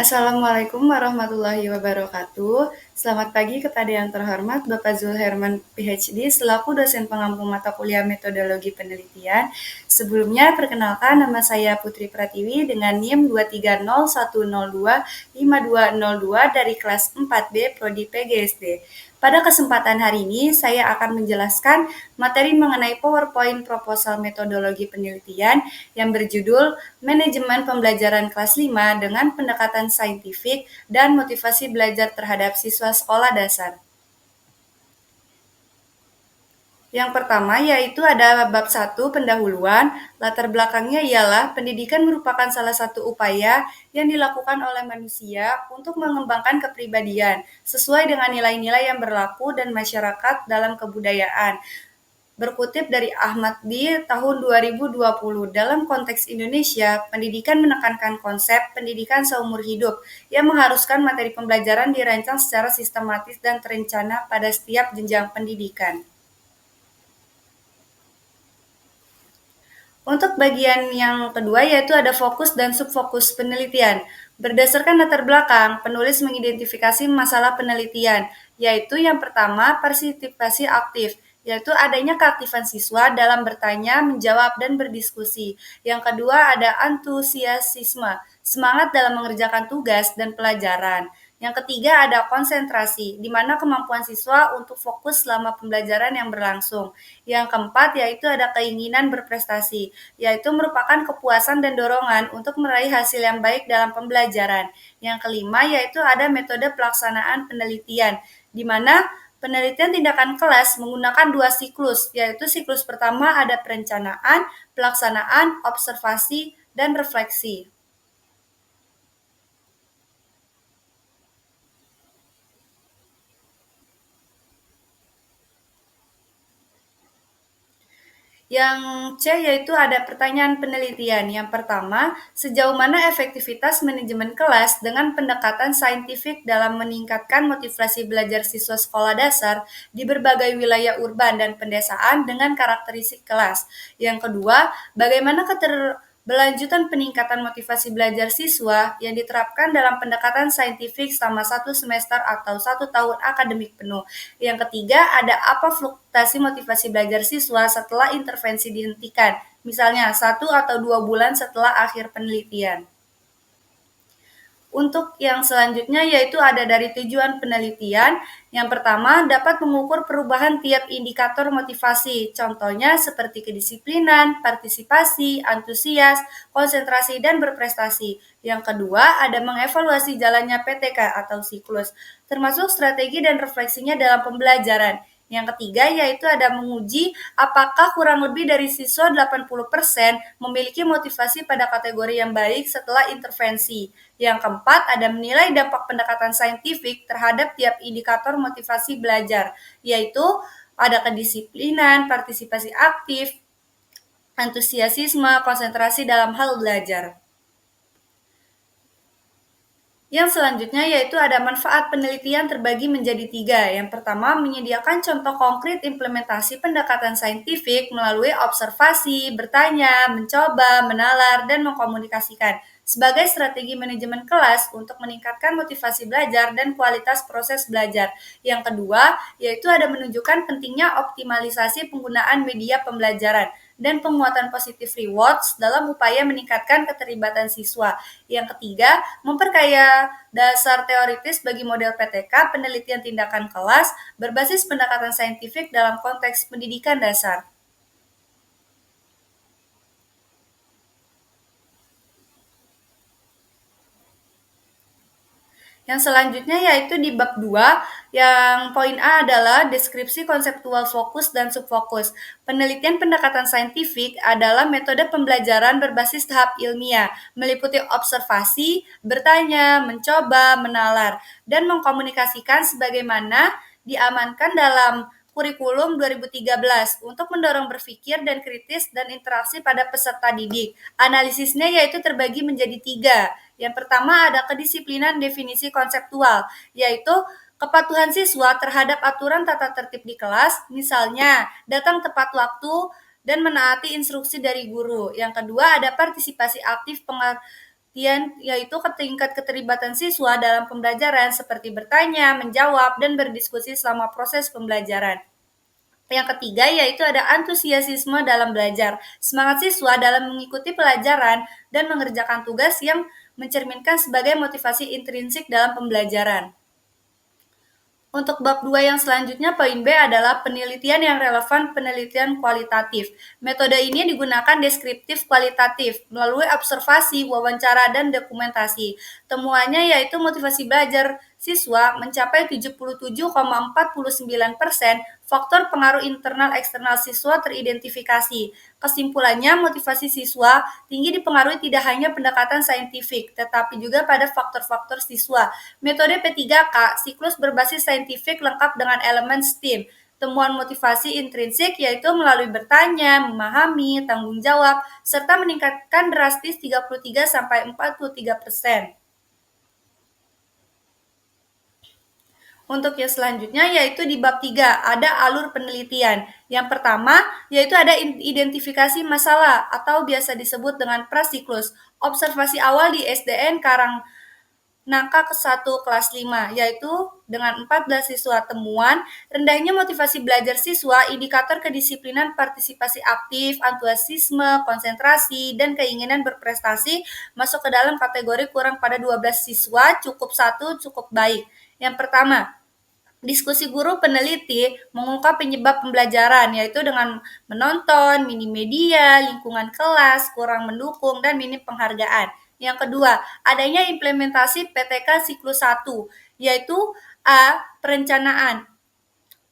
Assalamualaikum warahmatullahi wabarakatuh. Selamat pagi kepada yang terhormat Bapak Zulherman PhD selaku dosen pengampu mata kuliah metodologi penelitian. Sebelumnya perkenalkan nama saya Putri Pratiwi dengan NIM 23010252202 dari kelas 4B Prodi PGSD. Pada kesempatan hari ini, saya akan menjelaskan materi mengenai PowerPoint Proposal Metodologi Penelitian yang berjudul Manajemen Pembelajaran Kelas 5 dengan Pendekatan Saintifik dan Motivasi Belajar Terhadap Siswa Sekolah Dasar. Yang pertama yaitu ada bab 1 pendahuluan. Latar belakangnya ialah pendidikan merupakan salah satu upaya yang dilakukan oleh manusia untuk mengembangkan kepribadian sesuai dengan nilai-nilai yang berlaku dan masyarakat dalam kebudayaan. Berkutip dari Ahmad di tahun 2020, dalam konteks Indonesia, pendidikan menekankan konsep pendidikan seumur hidup yang mengharuskan materi pembelajaran dirancang secara sistematis dan terencana pada setiap jenjang pendidikan. Untuk bagian yang kedua yaitu ada fokus dan subfokus penelitian. Berdasarkan latar belakang, penulis mengidentifikasi masalah penelitian, yaitu yang pertama partisipasi aktif, yaitu adanya keaktifan siswa dalam bertanya, menjawab, dan berdiskusi. Yang kedua ada antusiasisme, semangat dalam mengerjakan tugas dan pelajaran. Yang ketiga ada konsentrasi, di mana kemampuan siswa untuk fokus selama pembelajaran yang berlangsung. Yang keempat yaitu ada keinginan berprestasi, yaitu merupakan kepuasan dan dorongan untuk meraih hasil yang baik dalam pembelajaran. Yang kelima yaitu ada metode pelaksanaan penelitian, di mana penelitian tindakan kelas menggunakan dua siklus, yaitu siklus pertama ada perencanaan, pelaksanaan, observasi, dan refleksi. Yang C yaitu ada pertanyaan penelitian. Yang pertama, sejauh mana efektivitas manajemen kelas dengan pendekatan saintifik dalam meningkatkan motivasi belajar siswa sekolah dasar di berbagai wilayah urban dan pedesaan dengan karakteristik kelas. Yang kedua, bagaimana berlanjutan peningkatan motivasi belajar siswa yang diterapkan dalam pendekatan saintifik selama 1 semester atau 1 tahun akademik penuh. Yang ketiga, ada apa fluktuasi motivasi belajar siswa setelah intervensi dihentikan, misalnya 1 atau 2 bulan setelah akhir penelitian. Untuk yang selanjutnya yaitu ada dari tujuan penelitian. Yang pertama, dapat mengukur perubahan tiap indikator motivasi, contohnya seperti kedisiplinan, partisipasi, antusias, konsentrasi, dan berprestasi. Yang kedua, ada mengevaluasi jalannya PTK atau siklus, termasuk strategi dan refleksinya dalam pembelajaran. Yang ketiga yaitu ada menguji apakah kurang lebih dari siswa 80% memiliki motivasi pada kategori yang baik setelah intervensi. Yang keempat ada menilai dampak pendekatan saintifik terhadap tiap indikator motivasi belajar, yaitu ada kedisiplinan, partisipasi aktif, antusiasisme, konsentrasi dalam hal belajar. Yang selanjutnya yaitu ada manfaat penelitian terbagi menjadi 3. Yang pertama, menyediakan contoh konkret implementasi pendekatan saintifik melalui observasi, bertanya, mencoba, menalar, dan mengkomunikasikan sebagai strategi manajemen kelas untuk meningkatkan motivasi belajar dan kualitas proses belajar. Yang kedua, yaitu ada menunjukkan pentingnya optimalisasi penggunaan media pembelajaran dan penguatan positif rewards dalam upaya meningkatkan keterlibatan siswa. Yang ketiga, memperkaya dasar teoritis bagi model PTK penelitian tindakan kelas berbasis pendekatan saintifik dalam konteks pendidikan dasar. Yang selanjutnya yaitu di bab 2, yang poin A adalah deskripsi konseptual fokus dan subfokus. Penelitian pendekatan saintifik adalah metode pembelajaran berbasis tahap ilmiah, meliputi observasi, bertanya, mencoba, menalar, dan mengkomunikasikan sebagaimana diamankan dalam kurikulum 2013 untuk mendorong berpikir dan kritis dan interaksi pada peserta didik. Analisisnya yaitu terbagi menjadi 3. Yang pertama ada kedisiplinan definisi konseptual, yaitu kepatuhan siswa terhadap aturan tata tertib di kelas, misalnya datang tepat waktu dan menaati instruksi dari guru. Yang kedua ada partisipasi aktif yaitu tingkat keterlibatan siswa dalam pembelajaran seperti bertanya, menjawab, dan berdiskusi selama proses pembelajaran. Yang ketiga yaitu ada antusiasme dalam belajar. Semangat siswa dalam mengikuti pelajaran dan mengerjakan tugas yang mencerminkan sebagai motivasi intrinsik dalam pembelajaran. Untuk bab 2 yang selanjutnya, poin B adalah penelitian yang relevan, penelitian kualitatif. Metode ini digunakan deskriptif kualitatif melalui observasi, wawancara, dan dokumentasi. Temuannya yaitu motivasi belajar siswa mencapai 77,49%, faktor pengaruh internal eksternal siswa teridentifikasi. Kesimpulannya, motivasi siswa tinggi dipengaruhi tidak hanya pendekatan saintifik, tetapi juga pada faktor-faktor siswa. Metode P3K, siklus berbasis saintifik lengkap dengan elemen STEAM. Temuan motivasi intrinsik yaitu melalui bertanya, memahami, tanggung jawab, serta meningkatkan drastis 33-43%. Untuk yang selanjutnya yaitu di bab 3, ada alur penelitian. Yang pertama yaitu ada identifikasi masalah atau biasa disebut dengan prasiklus. Observasi awal di SDN Karangnangka ke-1 kelas 5, yaitu dengan 14 siswa. Temuan, rendahnya motivasi belajar siswa, indikator kedisiplinan partisipasi aktif, antusiasme, konsentrasi, dan keinginan berprestasi masuk ke dalam kategori kurang pada 12 siswa, cukup 1, cukup baik. Yang pertama, diskusi guru peneliti mengungkap penyebab pembelajaran, yaitu dengan menonton, minim media, lingkungan kelas, kurang mendukung, dan minim penghargaan. Yang kedua, adanya implementasi PTK siklus 1, yaitu A. Perencanaan.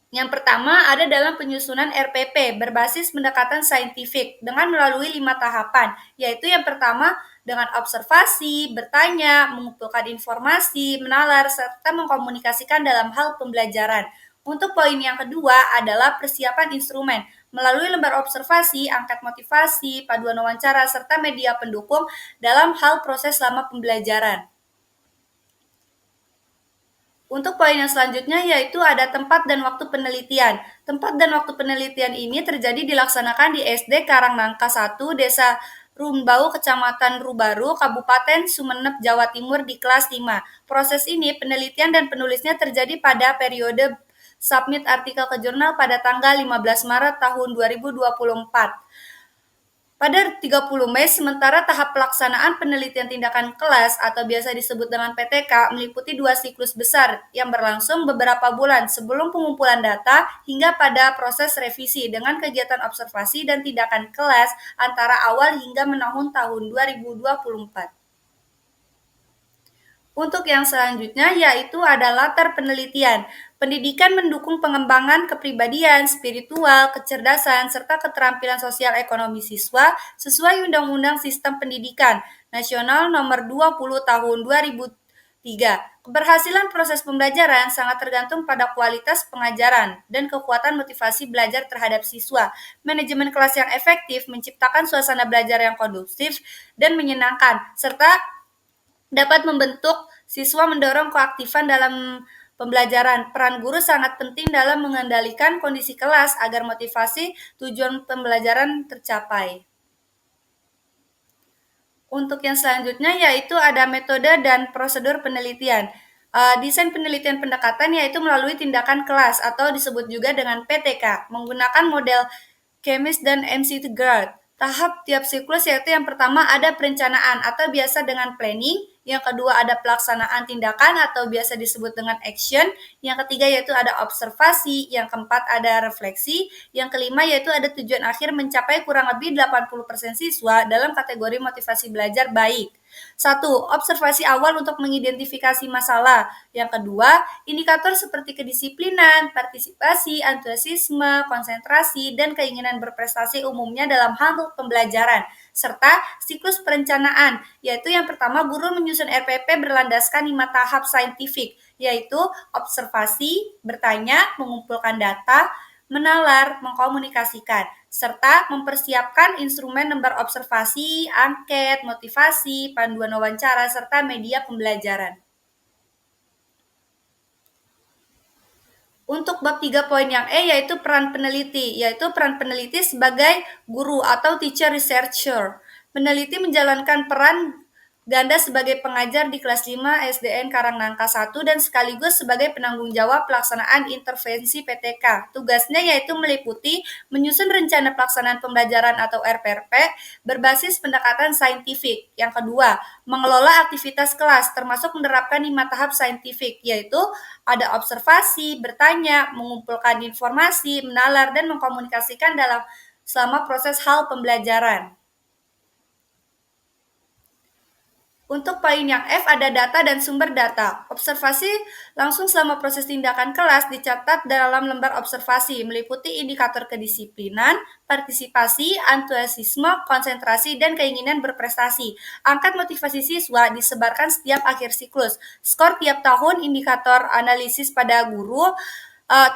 Yang pertama ada dalam penyusunan RPP berbasis pendekatan saintifik dengan melalui 5 tahapan, yaitu yang pertama dengan observasi, bertanya, mengumpulkan informasi, menalar, serta mengkomunikasikan dalam hal pembelajaran. Untuk poin yang kedua adalah persiapan instrumen, melalui lembar observasi, angket motivasi, paduan wawancara, serta media pendukung dalam hal proses selama pembelajaran. Untuk poin yang selanjutnya yaitu ada tempat dan waktu penelitian. Tempat dan waktu penelitian ini terjadi dilaksanakan di SD Karangnangka 1, Desa Rumbau, Kecamatan Rubaru, Kabupaten Sumeneb, Jawa Timur di kelas 5. Proses ini penelitian dan penulisnya terjadi pada periode submit artikel ke jurnal pada tanggal 15 Maret tahun 2024. Pada 30 Mei, sementara tahap pelaksanaan penelitian tindakan kelas atau biasa disebut dengan PTK meliputi 2 siklus besar yang berlangsung beberapa bulan sebelum pengumpulan data hingga pada proses revisi dengan kegiatan observasi dan tindakan kelas antara awal hingga menahun tahun 2024. Untuk yang selanjutnya yaitu ada latar penelitian. Pendidikan mendukung pengembangan kepribadian, spiritual, kecerdasan, serta keterampilan sosial ekonomi siswa sesuai Undang-Undang Sistem Pendidikan Nasional Nomor 20 Tahun 2003. Keberhasilan proses pembelajaran sangat tergantung pada kualitas pengajaran dan kekuatan motivasi belajar terhadap siswa. Manajemen kelas yang efektif menciptakan suasana belajar yang kondusif dan menyenangkan, serta dapat membentuk siswa mendorong keaktifan dalam pembelajaran. Peran guru sangat penting dalam mengendalikan kondisi kelas agar motivasi tujuan pembelajaran tercapai. Untuk yang selanjutnya yaitu ada metode dan prosedur penelitian. Desain penelitian pendekatan yaitu melalui tindakan kelas atau disebut juga dengan PTK, menggunakan model Chemis dan McGrath. Tahap tiap siklus yaitu yang pertama ada perencanaan atau biasa dengan planning, yang kedua ada pelaksanaan tindakan atau biasa disebut dengan action, yang ketiga yaitu ada observasi, yang keempat ada refleksi, yang kelima yaitu ada tujuan akhir mencapai kurang lebih 80% siswa dalam kategori motivasi belajar baik. 1. Observasi awal untuk mengidentifikasi masalah. Yang kedua, indikator seperti kedisiplinan, partisipasi, antusiasme, konsentrasi, dan keinginan berprestasi umumnya dalam hal pembelajaran. Serta siklus perencanaan, yaitu yang pertama guru menyusun RPP berlandaskan 5 tahap saintifik, yaitu observasi, bertanya, mengumpulkan data, menalar, mengkomunikasikan, serta mempersiapkan instrumen lembar observasi, angket, motivasi, panduan wawancara, serta media pembelajaran. Untuk bab 3 poin yang E yaitu peran peneliti, yaitu peran peneliti sebagai guru atau teacher researcher. Peneliti menjalankan peran Ganda sebagai pengajar di kelas 5 SDN Karangnangka 1 dan sekaligus sebagai penanggung jawab pelaksanaan intervensi PTK. Tugasnya yaitu meliputi menyusun rencana pelaksanaan pembelajaran atau RPRP berbasis pendekatan saintifik. Yang kedua, mengelola aktivitas kelas termasuk menerapkan 5 tahap saintifik, yaitu ada observasi, bertanya, mengumpulkan informasi, menalar, dan mengkomunikasikan selama proses hal pembelajaran. Untuk poin yang F ada data dan sumber data. Observasi langsung selama proses tindakan kelas dicatat dalam lembar observasi, meliputi indikator kedisiplinan, partisipasi, antusiasme, konsentrasi, dan keinginan berprestasi. Angkat motivasi siswa disebarkan setiap akhir siklus. Skor tiap tahun, indikator analisis pada guru,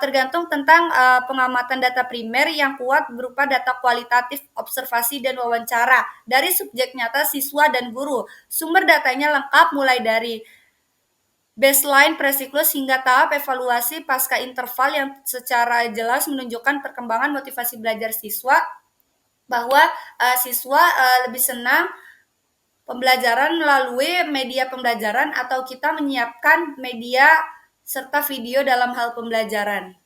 tergantung tentang pengamatan data primer yang kuat berupa data kualitatif, observasi, dan wawancara dari subjek nyata siswa dan guru. Sumber datanya lengkap mulai dari baseline presiklus hingga tahap evaluasi pasca interval yang secara jelas menunjukkan perkembangan motivasi belajar siswa, bahwa siswa lebih senang pembelajaran melalui media pembelajaran atau kita menyiapkan media serta video dalam hal pembelajaran.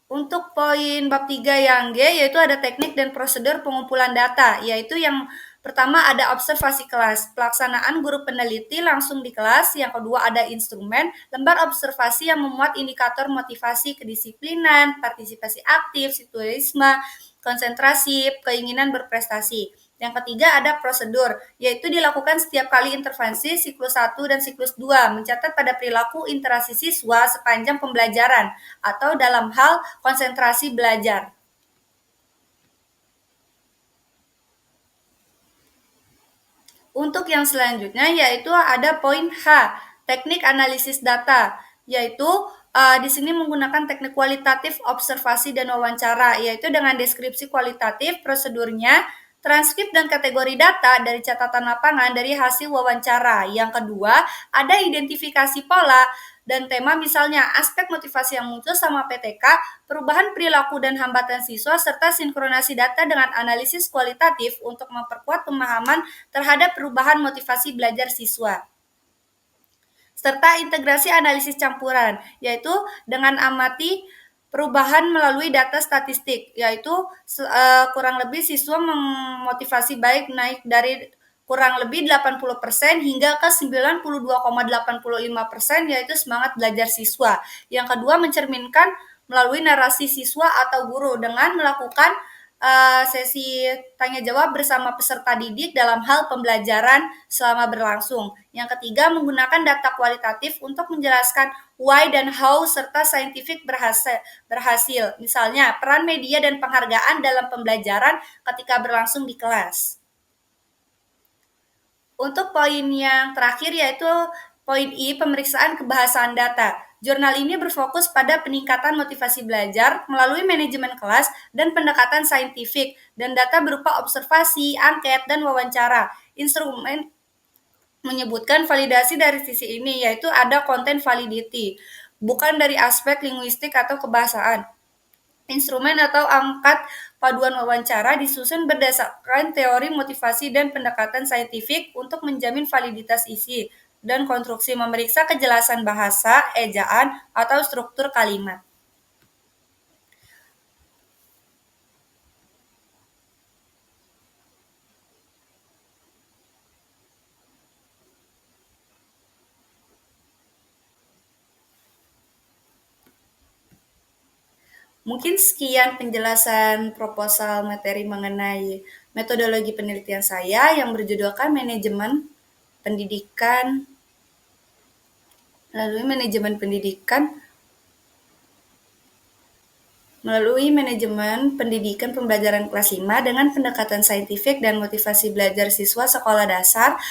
Untuk poin bab 3 yang G, yaitu ada teknik dan prosedur pengumpulan data, yaitu yang pertama ada observasi kelas, pelaksanaan guru peneliti langsung di kelas. Yang kedua ada instrumen, lembar observasi yang memuat indikator motivasi, kedisiplinan, partisipasi aktif, situasisme, konsentrasi, keinginan berprestasi. Yang ketiga ada prosedur, yaitu dilakukan setiap kali intervensi siklus 1 dan siklus 2, mencatat pada perilaku interaksi siswa sepanjang pembelajaran atau dalam hal konsentrasi belajar. Untuk yang selanjutnya yaitu ada poin H, teknik analisis data, yaitu di sini menggunakan teknik kualitatif observasi dan wawancara, yaitu dengan deskripsi kualitatif, prosedurnya, transkrip dan kategori data dari catatan lapangan dari hasil wawancara. Yang kedua, ada identifikasi pola dan tema, misalnya aspek motivasi yang muncul sama PTK, perubahan perilaku dan hambatan siswa, serta sinkronasi data dengan analisis kualitatif untuk memperkuat pemahaman terhadap perubahan motivasi belajar siswa. Serta integrasi analisis campuran, yaitu dengan amati perubahan melalui data statistik, yaitu kurang lebih siswa memotivasi baik naik dari kurang lebih 80% hingga ke 92,85%, yaitu semangat belajar siswa. Yang kedua, mencerminkan melalui narasi siswa atau guru dengan melakukan sesi tanya jawab bersama peserta didik dalam hal pembelajaran selama berlangsung. Yang ketiga, menggunakan data kualitatif untuk menjelaskan why dan how serta scientific berhasil. Misalnya, peran media dan penghargaan dalam pembelajaran ketika berlangsung di kelas. Untuk poin yang terakhir yaitu poin I, pemeriksaan kebahasaan data. Jurnal ini berfokus pada peningkatan motivasi belajar melalui manajemen kelas dan pendekatan saintifik dan data berupa observasi, angket, dan wawancara. Instrumen menyebutkan validasi dari sisi ini, yaitu ada content validity, bukan dari aspek linguistik atau kebahasaan. Instrumen atau angkat paduan wawancara disusun berdasarkan teori motivasi dan pendekatan saintifik untuk menjamin validitas isi dan konstruksi, memeriksa kejelasan bahasa, ejaan, atau struktur kalimat. Mungkin sekian penjelasan proposal materi mengenai metodologi penelitian saya yang berjudulkan manajemen pendidikan melalui manajemen pendidikan pembelajaran kelas 5 dengan pendekatan saintifik dan motivasi belajar siswa sekolah dasar.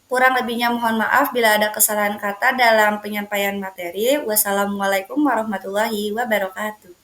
Kurang lebihnya mohon maaf bila ada kesalahan kata dalam penyampaian materi. Wassalamualaikum warahmatullahi wabarakatuh.